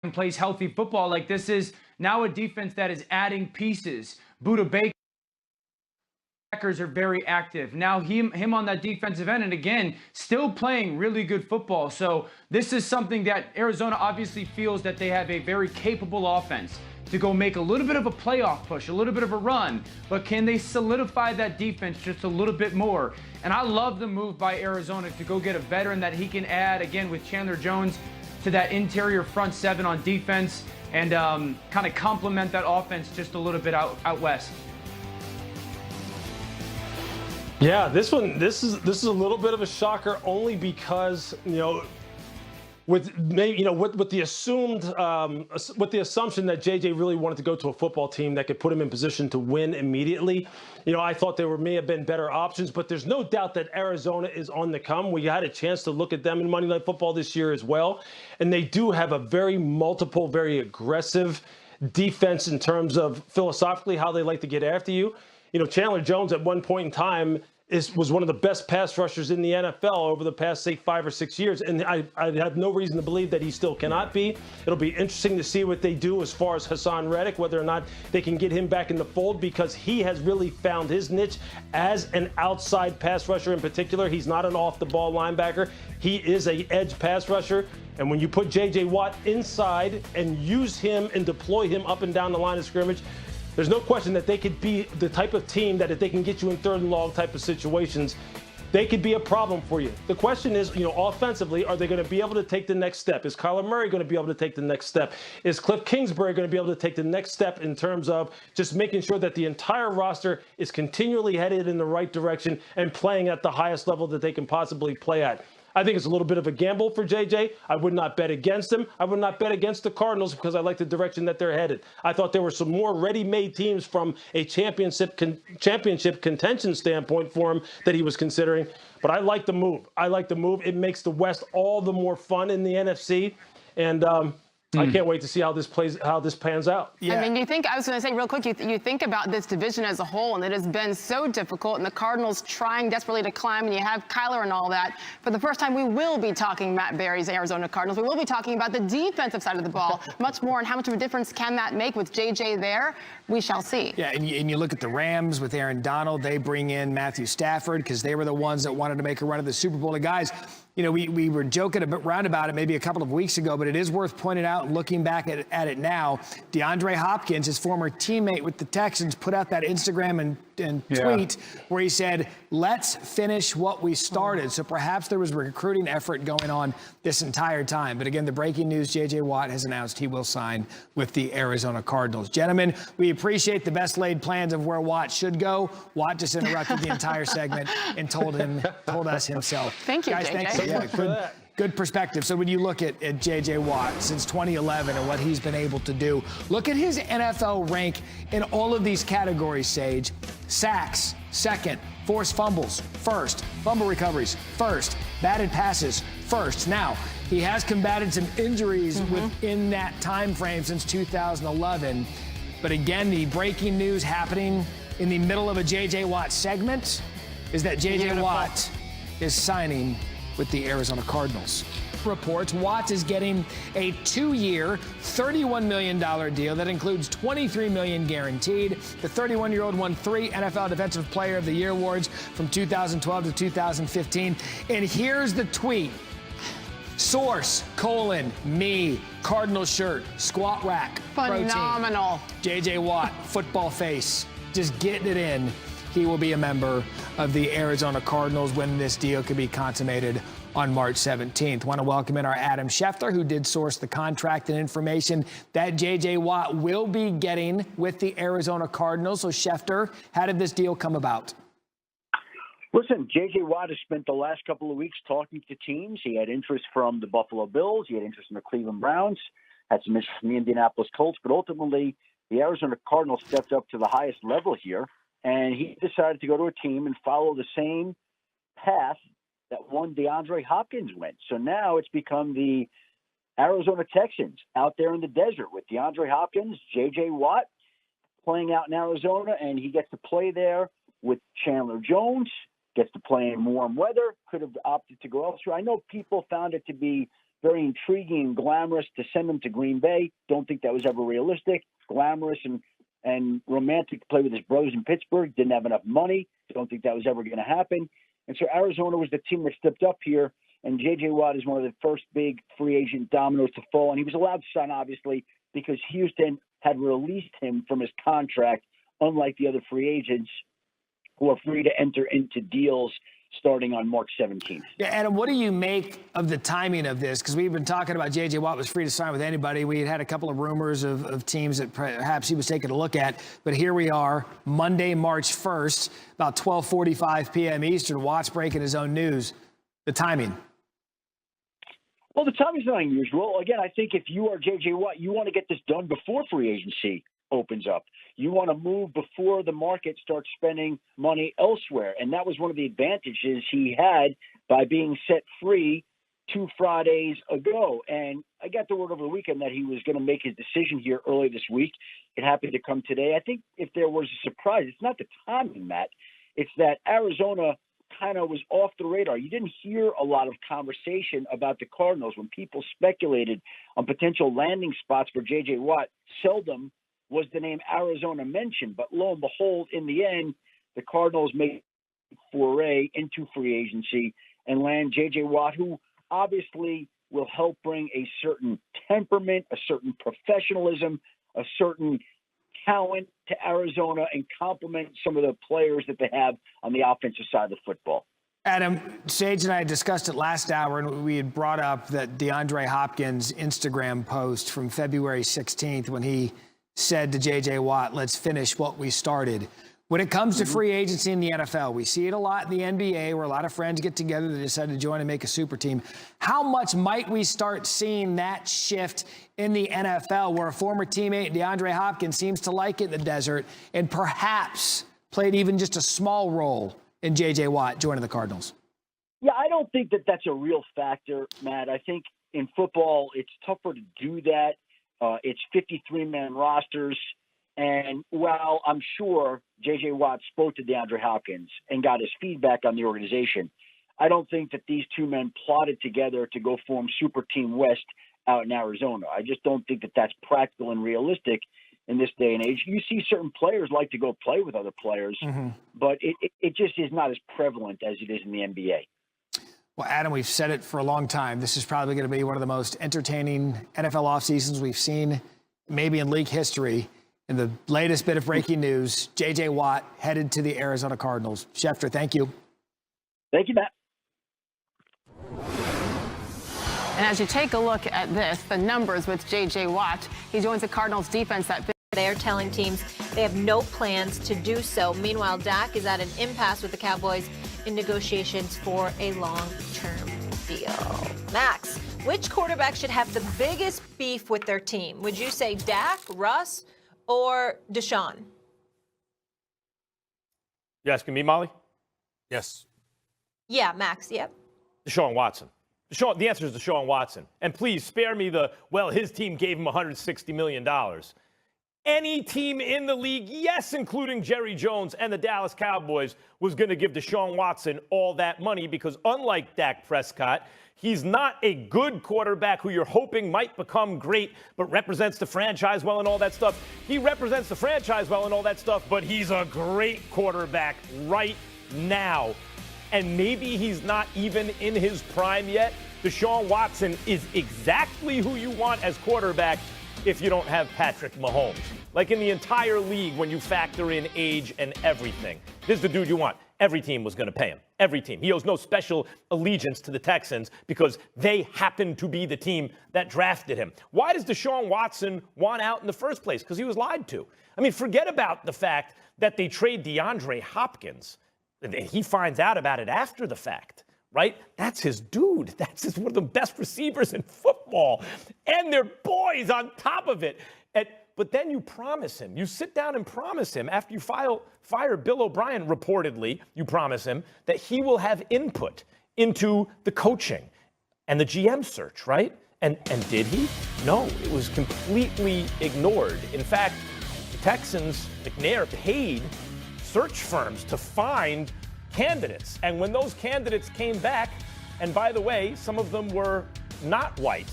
and plays healthy football, like this is now a defense that is adding pieces. Buda Bakers are very active. Now him on that defensive end, and again, still playing really good football. So this is something that Arizona obviously feels that they have a very capable offense to go make a little bit of a playoff push, a little bit of a run, but can they solidify that defense just a little bit more? And I love the move by Arizona to go get a veteran that he can add, again, with Chandler Jones to that interior front seven on defense and kind of complement that offense just a little bit out west. Yeah, this is a little bit of a shocker only because, with the assumption that JJ really wanted to go to a football team that could put him in position to win immediately. I thought there may have been better options, but there's no doubt that Arizona is on the come. We had a chance to look at them in Monday Night Football this year as well, and they do have a very aggressive defense in terms of philosophically how they like to get after you. Chandler Jones at one point in time was one of the best pass rushers in the NFL over the past, say, 5 or 6 years. And I have no reason to believe that he still cannot be. It'll be interesting to see what they do as far as Hassan Reddick, whether or not they can get him back in the fold, because he has really found his niche as an outside pass rusher in particular. He's not an off-the-ball linebacker. He is an edge pass rusher. And when you put J.J. Watt inside and use him and deploy him up and down the line of scrimmage, there's no question that they could be the type of team that if they can get you in third and long type of situations, they could be a problem for you. The question is, offensively, are they going to be able to take the next step? Is Kyler Murray going to be able to take the next step? Is Cliff Kingsbury going to be able to take the next step in terms of just making sure that the entire roster is continually headed in the right direction and playing at the highest level that they can possibly play at? I think it's a little bit of a gamble for JJ. I would not bet against him. I would not bet against the Cardinals because I like the direction that they're headed. I thought there were some more ready-made teams from a championship contention standpoint for him that he was considering. But I like the move. It makes the West all the more fun in the NFC. And I can't wait to see how this pans out. Yeah. I mean, I was going to say real quick, you think about this division as a whole, and it has been so difficult, and the Cardinals trying desperately to climb, and you have Kyler and all that. For the first time, we will be talking Matt Berry's Arizona Cardinals. We will be talking about the defensive side of the ball much more, and how much of a difference can that make with JJ there? We shall see. Yeah, and you look at the Rams with Aaron Donald. They bring in Matthew Stafford because they were the ones that wanted to make a run at the Super Bowl. The guys, we were joking around about it maybe a couple of weeks ago, but it is worth pointing out and looking back at it now. DeAndre Hopkins, his former teammate with the Texans, put out that Instagram and tweet where he said, "Let's finish what we started." So perhaps there was a recruiting effort going on this entire time. But again, the breaking news, J.J. Watt has announced he will sign with the Arizona Cardinals. Gentlemen, we appreciate the best laid plans of where Watt should go. Watt just interrupted the entire segment and told us himself. Thank you, guys, JJ. Yeah, good perspective. So when you look at J.J. Watt since 2011 and what he's been able to do, look at his NFL rank in all of these categories, Sage. Sacks, second. Forced fumbles, first. Fumble recoveries, first. Batted passes, first. Now, he has combated some injuries within that time frame since 2011. But again, the breaking news happening in the middle of a J.J. Watt segment is that J.J. Watt is signing with the Arizona Cardinals. Reports Watt is getting a 2-year, $31 million deal that includes $23 million guaranteed. The 31-year-old won 3 NFL Defensive Player of the Year awards from 2012 to 2015. And here's the tweet. Source, me, Cardinal shirt, squat rack, phenomenal. Protein. J.J. Watt, football face, just getting it in. He will be a member of the Arizona Cardinals when this deal can be consummated on March 17th. Want to welcome in our Adam Schefter, who did source the contract and information that J.J. Watt will be getting with the Arizona Cardinals. So, Schefter, how did this deal come about? Listen, J.J. Watt has spent the last couple of weeks talking to teams. He had interest from the Buffalo Bills. He had interest in the Cleveland Browns, had some interest from the Indianapolis Colts. But ultimately, the Arizona Cardinals stepped up to the highest level here, and he decided to go to a team and follow the same path that one DeAndre Hopkins went. So now it's become the Arizona Texans out there in the desert with DeAndre Hopkins, J.J. Watt playing out in Arizona, and he gets to play there with Chandler Jones, gets to play in warm weather, could have opted to go elsewhere. I know people found it to be very intriguing and glamorous to send him to Green Bay. Don't think that was ever realistic. Glamorous and romantic to play with his brothers in Pittsburgh. Didn't have enough money. Don't think that was ever going to happen. And so Arizona was the team that stepped up here. And J.J. Watt is one of the first big free agent dominoes to fall. And he was allowed to sign, obviously, because Houston had released him from his contract, unlike the other free agents who are free to enter into deals starting on March 17th. Yeah, Adam, what do you make of the timing of this? Because we've been talking about J.J. Watt was free to sign with anybody. We had a couple of rumors of teams that perhaps he was taking a look at. But here we are, Monday, March 1st, about 12:45 p.m. Eastern. Watt's breaking his own news. The timing. Well, the timing's not unusual. Again, I think if you are J.J. Watt, you want to get this done before free agency opens up. You want to move before the market starts spending money elsewhere. And that was one of the advantages he had by being set free 2 Fridays ago. And I got the word over the weekend that he was going to make his decision here early this week. It happened to come today. I think if there was a surprise, it's not the timing, Matt. It's that Arizona kind of was off the radar. You didn't hear a lot of conversation about the Cardinals when people speculated on potential landing spots for J.J. Watt. Seldom was the name Arizona mentioned, but lo and behold, in the end, the Cardinals made a foray into free agency and land J.J. Watt, who obviously will help bring a certain temperament, a certain professionalism, a certain talent to Arizona and complement some of the players that they have on the offensive side of the football. Adam, Sage and I discussed it last hour, and we had brought up that DeAndre Hopkins Instagram post from February 16th when he said to J.J. Watt, let's finish what we started. When it comes to free agency in the NFL, we see it a lot in the NBA where a lot of friends get together, they decide to join and make a super team. How much might we start seeing that shift in the NFL where a former teammate, DeAndre Hopkins, seems to like it in the desert and perhaps played even just a small role in J.J. Watt joining the Cardinals? Yeah, I don't think that that's a real factor, Matt. I think in football, it's tougher to do that. It's 53-man rosters. And while I'm sure J.J. Watt spoke to DeAndre Hopkins and got his feedback on the organization, I don't think that these two men plotted together to go form Super Team West out in Arizona. I just don't think that that's practical and realistic in this day and age. You see certain players like to go play with other players, but it just is not as prevalent as it is in the NBA. Well, Adam, we've said it for a long time. This is probably going to be one of the most entertaining NFL off seasons we've seen maybe in league history. In the latest bit of breaking news, J.J. Watt headed to the Arizona Cardinals. Schefter, thank you. Thank you, Matt. And as you take a look at this, the numbers with J.J. Watt, he joins the Cardinals defense that they are telling teams they have no plans to do so. Meanwhile, Dak is at an impasse with the Cowboys in negotiations for a long-term deal. Max, which quarterback should have the biggest beef with their team? Would you say Dak, Russ, or Deshaun? You asking me, Molly? Yes. Yeah, Max, yep. Deshaun Watson. The answer is Deshaun Watson. And please spare me his team gave him $160 million. Any team in the league, yes, including Jerry Jones and the Dallas Cowboys, was going to give Deshaun Watson all that money because unlike Dak Prescott, he's not a good quarterback who you're hoping might become great, but represents the franchise well and all that stuff. He represents the franchise well and all that stuff, but he's a great quarterback right now. And maybe he's not even in his prime yet. Deshaun Watson is exactly who you want as quarterback if you don't have Patrick Mahomes. Like in the entire league when you factor in age and everything. This is the dude you want. Every team was going to pay him. Every team. He owes no special allegiance to the Texans because they happen to be the team that drafted him. Why does Deshaun Watson want out in the first place? Because he was lied to. I mean, forget about the fact that they trade DeAndre Hopkins. And he finds out about it after the fact, right? That's his dude. That's one of the best receivers in football. And they're boys on top of it. But then you promise him. You sit down and promise him after you fire Bill O'Brien, reportedly, you promise him that he will have input into the coaching and the GM search, right? And did he? No, it was completely ignored. In fact, the Texans, McNair, paid search firms to find candidates. And when those candidates came back, and by the way, some of them were not white,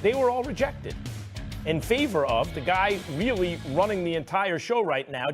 they were all rejected in favor of the guy really running the entire show right now.